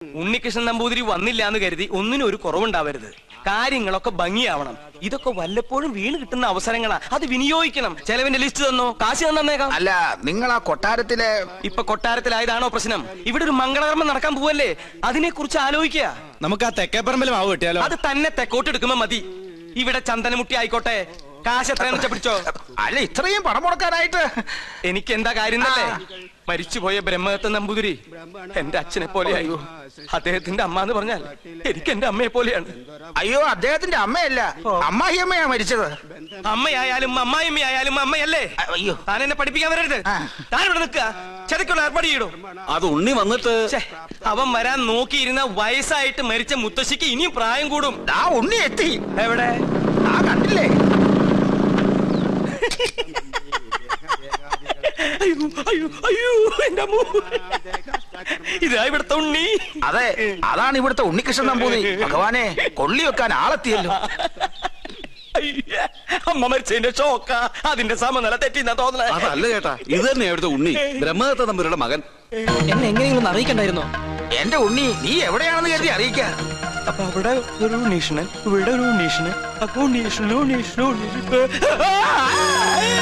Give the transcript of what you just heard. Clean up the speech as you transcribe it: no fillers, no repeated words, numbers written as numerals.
ഉണ്ണികൃഷ്ണൻ നമ്പൂതിരി വന്നില്ല എന്ന് കരുതി ഒന്നിനും ഒരു കുറവുണ്ടാവരുത്. കാര്യങ്ങളൊക്കെ ഭംഗിയാവണം. ഇതൊക്കെ വല്ലപ്പോഴും വീണ് കിട്ടുന്ന അവസരങ്ങളാ, അത് വിനിയോഗിക്കണം. ചെലവിന്റെ ലിസ്റ്റ് തന്നോ, കാശ് തന്നേക്കാം. അല്ല, നിങ്ങൾ ആ കൊട്ടാരത്തിലെ ഇപ്പൊ കൊട്ടാരത്തിലായതാണോ പ്രശ്നം? ഇവിടെ ഒരു മംഗളകർമ്മം നടക്കാൻ പോവല്ലേ, അതിനെ കുറിച്ച് ആലോചിക്കുക. നമുക്ക് ആ തെക്കേപ്പറമ്പിൽ മാവ് കിട്ടിയാലോ? അത് തന്നെ തെക്കോട്ട് എടുക്കുമ്പോ മതി. ഇവിടെ ചന്ദനമുട്ടി ആയിക്കോട്ടെ. കാശ് എത്രയെന്ന് വെച്ചാ പിടിച്ചോ. അല്ല, ഇത്രയും പണം മുടക്കാനായിട്ട് എനിക്ക് എന്താ കാര്യം തന്നെ? മരിച്ചുപോയ ബ്രഹ്മദത്ത നമ്പൂതിരി എന്റെ അച്ഛനെ പോലെയായി. അദ്ദേഹത്തിന്റെ അമ്മ എന്ന് പറഞ്ഞാൽ എനിക്ക് എന്റെ അമ്മയെ പോലെയാണ്. അയ്യോ, അദ്ദേഹത്തിന്റെ അമ്മയല്ല, അമ്മായിയമ്മയാ മരിച്ചത്. അമ്മയായാലും അമ്മായിയമ്മയായാലും അമ്മയല്ലേ? അയ്യോ, താൻ എന്നെ പഠിപ്പിക്കാൻ വരരുത്. താൻ ഇവിടെ നിൽക്കുക, ചെതക്കുള്ള ഏർപ്പാട് ചെയ്യണോ? അത് ഉണ്ണി വന്നിട്ട് അവൻ വരാൻ നോക്കിയിരുന്ന വയസ്സായിട്ട് മരിച്ച മുത്തശ്ശിക്ക് ഇനിയും പ്രായം കൂടും. ആ ഉണ്ണി എത്തി. എവിടെ? ആ കണ്ടില്ലേ? അയ്യോ അയ്യോ അയ്യോ, എന്റെ അമ്മ. ഇതാ ഇവിടുത്തെ ഉണ്ണി. അതെ, അതാണ് ഇവിടുത്തെ ഉണ്ണികൃഷ്ണൻ നമ്പൂതിരി. ഭഗവാനെ, കൊള്ളി വെക്കാൻ ആളെത്തിയല്ലോ. അമ്മ മരിച്ചതിന്റെ ഷോക്ക, അതിന്റെ സമനില തെറ്റിന്നാ തോന്നണേ. അതല്ല ചേട്ടാ, ഇത് തന്നെ ഇവിടുത്തെ ഉണ്ണി, ബ്രഹ്മദത്ത നമ്പൂതിരിയുടെ മകൻ. എന്നെ എങ്ങനെയൊന്നും അറിയിക്കണ്ടായിരുന്നോ? എന്റെ ഉണ്ണി, നീ എവിടെയാണെന്ന് കരുതി അറിയിക്ക. അപ്പൊ അവിടെ ഒരു ഉണ്ണീഷണൻ, ഇവിടെ ഒരു ഉണ്ണീഷണൻ. അപ്പൊ ഉണ്ണീഷണൻ